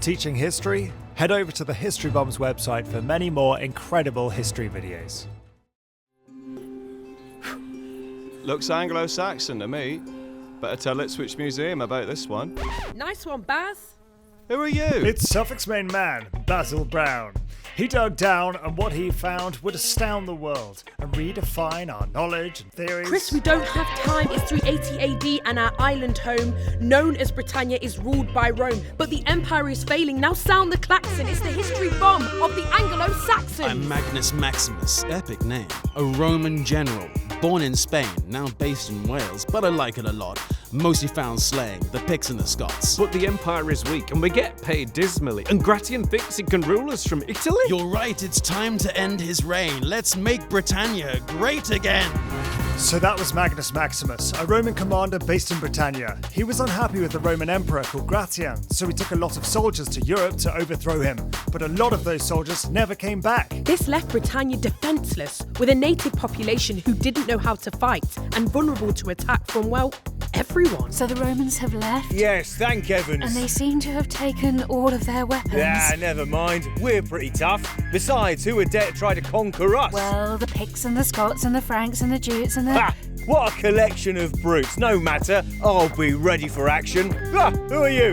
teaching history? Head over to the History Bombs website for many more incredible history videos. Looks Anglo-Saxon to me. Better tell Ipswich Museum about this one. Nice one, Baz. Who are you? It's Suffolk's main man, Basil Brown. He dug down, and what he found would astound the world and redefine our knowledge and theories. Chris, we don't have time. It's 380 AD and our island home, known as Britannia, is ruled by Rome. But the empire is failing. Now sound the klaxon. It's the history bomb of the Anglo-Saxons. I'm Magnus Maximus. Epic name. A Roman general. Born in Spain, now based in Wales, but I like it a lot. Mostly found slaying the Picts and the Scots. But the empire is weak and we get paid dismally, and Gratian thinks he can rule us from Italy? You're right, it's time to end his reign. Let's make Britannia great again. So that was Magnus Maximus, a Roman commander based in Britannia. He was unhappy with the Roman emperor called Gratian, so he took a lot of soldiers to Europe to overthrow him. But a lot of those soldiers never came back. This left Britannia defenceless, with a native population who didn't know how to fight and vulnerable to attack from, well, everyone. So the Romans have left? Yes, thank heavens. And they seem to have taken all of their weapons. Yeah, never mind. We're pretty tough. Besides, who would dare to try to conquer us? Well, the Picts and the Scots and the Franks and the Jutes and the... Ha! What a collection of brutes. No matter. I'll be ready for action. Ah, who are you?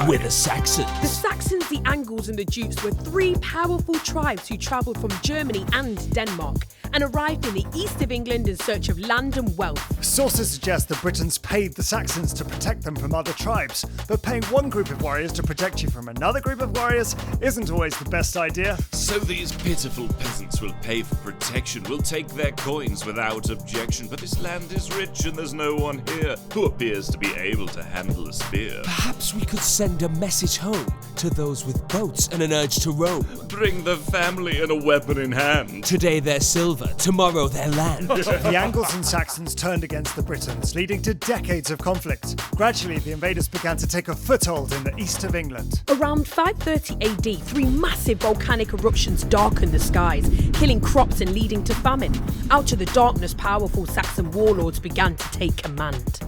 We're the Saxons. The Saxons, the Angles and the Jutes were three powerful tribes who travelled from Germany and Denmark and arrived in the east of England in search of land and wealth. Sources suggest the Britons paid the Saxons to protect them from other tribes, but paying one group of warriors to protect you from another group of warriors isn't always the best idea. So these pitiful peasants will pay for protection. We'll take their coins without objection. But this land is rich and there's no one here who appears to be able to handle a spear. Perhaps we could send a message home to those with boats and an urge to roam. Bring the family and a weapon in hand. Today they're silver, tomorrow they're land. The Angles and Saxons turned against the Britons, leading to decades of conflict. Gradually, the invaders began to take a foothold in the east of England. Around 530 AD, three massive volcanic eruptions darkened the skies, killing crops and leading to famine. Out of the darkness, powerful Saxon warlords began to take command.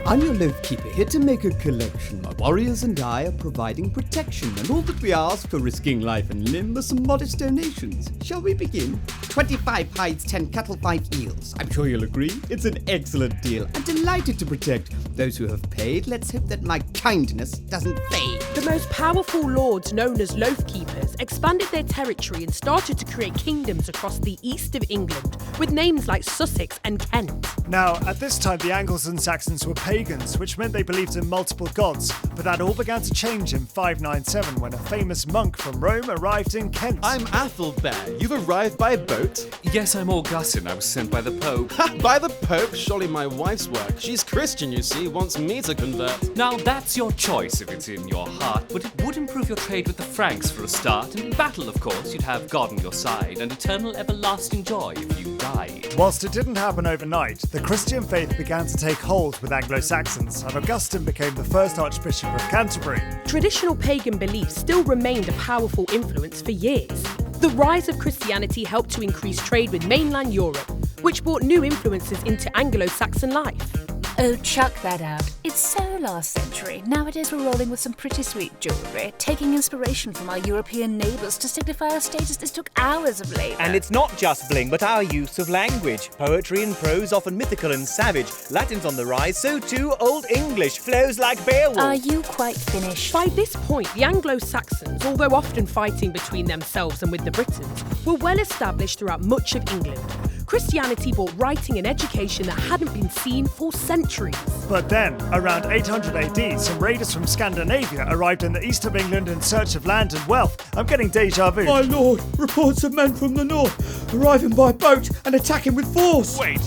I'm your Loafkeeper, here to make a collection. My warriors and I are providing protection, and all that we ask for risking life and limb are some modest donations. Shall we begin? 25 hides, 10 cattle, 5 eels. I'm sure you'll agree. It's an excellent deal. I'm delighted to protect those who have paid. Let's hope that my kindness doesn't fade. The most powerful lords, known as Loafkeepers, expanded their territory and started to create kingdoms across the east of England, with names like Sussex and Kent. Now, at this time, the Angles and Saxons were pagans, which meant they believed in multiple gods, but that all began to change in 597 when a famous monk from Rome arrived in Kent. I'm Æthelberht. You've arrived by boat? Yes, I'm Augustine. I was sent by the Pope. Ha! By the Pope? Surely my wife's work. She's Christian, you see, wants me to convert. Now, that's your choice if it's in your heart, but it would improve your trade with the Franks for a start, and in battle, of course, you'd have God on your side and eternal everlasting joy if you died. Whilst it didn't happen overnight, the Christian faith began to take hold with Anglo-Saxons, and Augustine became the first Archbishop of Canterbury. Traditional pagan beliefs still remained a powerful influence for years. The rise of Christianity helped to increase trade with mainland Europe, which brought new influences into Anglo-Saxon life. Oh, chuck that out. It's so last century. Nowadays we're rolling with some pretty sweet jewellery, taking inspiration from our European neighbours to signify our status. This took hours of labour. And it's not just bling, but our use of language. Poetry and prose, often mythical and savage. Latin's on the rise, so too Old English flows like Beowulf. Are you quite finished? By this point, the Anglo-Saxons, although often fighting between themselves and with the Britons, were well established throughout much of England. Christianity brought writing and education that hadn't been seen for centuries. But then, around 800 AD, some raiders from Scandinavia arrived in the east of England in search of land and wealth. I'm getting déjà vu. My lord, reports of men from the north arriving by boat and attacking with force. Wait,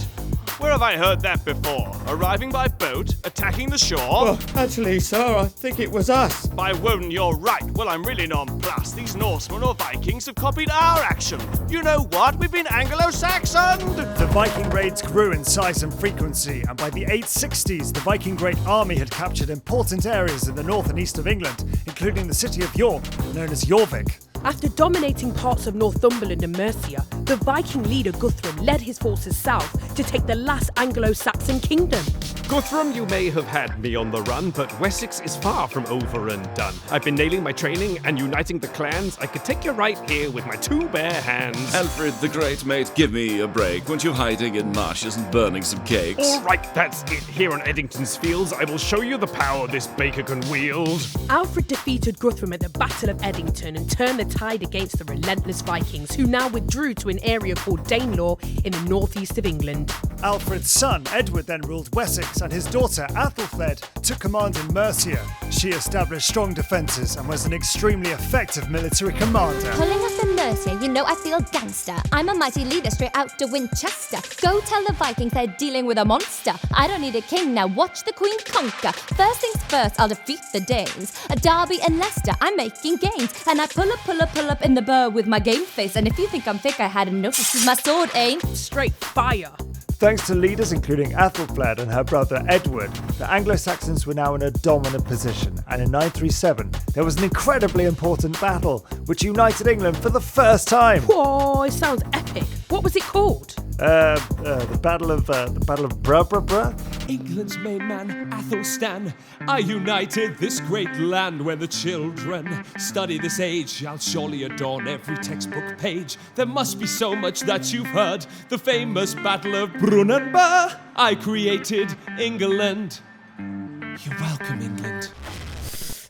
where have I heard that before? Arriving by boat, attacking the shore? Well, actually, sir, I think it was us. By Woden, you're right. Well, I'm really nonplussed. These Norsemen or Vikings have copied our action. You know what? We've been Anglo-Saxoned! The Viking raids grew in size and frequency, and by the 860s, the Viking Great Army had captured important areas in the north and east of England, including the city of York, known as Jorvik. After dominating parts of Northumberland and Mercia, the Viking leader Guthrum led his forces south to take the last Anglo-Saxon kingdom. Guthrum, you may have had me on the run, but Wessex is far from over and done. I've been nailing my training and uniting the clans. I could take you right here with my 2 bare hands. Alfred the Great, mate, give me a break. Weren't you hiding in marshes and burning some cakes? All right, that's it. Here on Eddington's Fields, I will show you the power this baker can wield. Alfred defeated Guthrum at the Battle of Eddington and turned the tide against the relentless Vikings, who now withdrew to an area called Danelaw in the northeast of England. Alfred's son, Edward, then ruled Wessex, and his daughter, Æthelflæd, took command in Mercia. She established strong defences and was an extremely effective military commander. Pulling up in Mercia, you know I feel gangster. I'm a mighty leader straight out to Winchester. Go tell the Vikings they're dealing with a monster. I don't need a king, now watch the queen conquer. First things first, I'll defeat the Danes. Derby and Leicester, I'm making gains. And I pull up in the burr with my game face. And if you think I'm thick, I hadn't noticed, 'cause my sword ain't straight fire. Thanks to leaders including Æthelflæd and her brother Edward, the Anglo-Saxons were now in a dominant position, and in 937 there was an incredibly important battle which united England for the first time. Whoa, it sounds epic. What was it called? The Battle of Bruh. England's main man, Æthelstan, I united this great land where the children study this age shall surely adorn every textbook page. There must be so much that you've heard, the famous Battle of Brunanburh. I created England. You're welcome, England.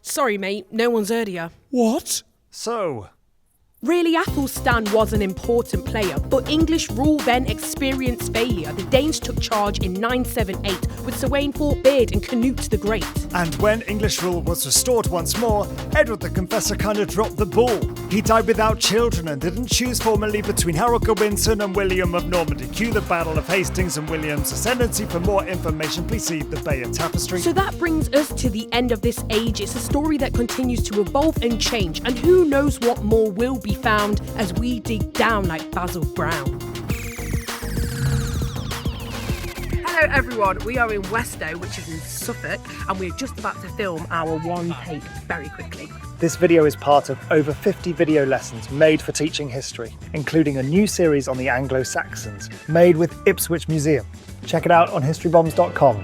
Sorry, mate, no one's heard of you. What? So, really, Æthelstan was an important player, but English rule then experienced failure. The Danes took charge in 978 with Soames Fort Beard and Canute the Great. And when English rule was restored once more, Edward the Confessor kind of dropped the ball. He died without children and didn't choose formally between Harold Godwinson and William of Normandy. Cue the Battle of Hastings and William's ascendancy. For more information, please see the Bayeux Tapestry. So that brings us to the end of this age. It's a story that continues to evolve and change, and who knows what more will be found as we dig down like Basil Brown. Hello everyone, we are in Westow, which is in Suffolk, and we're just about to film our one take very quickly. This video is part of over 50 video lessons made for teaching history, including a new series on the Anglo-Saxons, made with Ipswich Museum. Check it out on historybombs.com.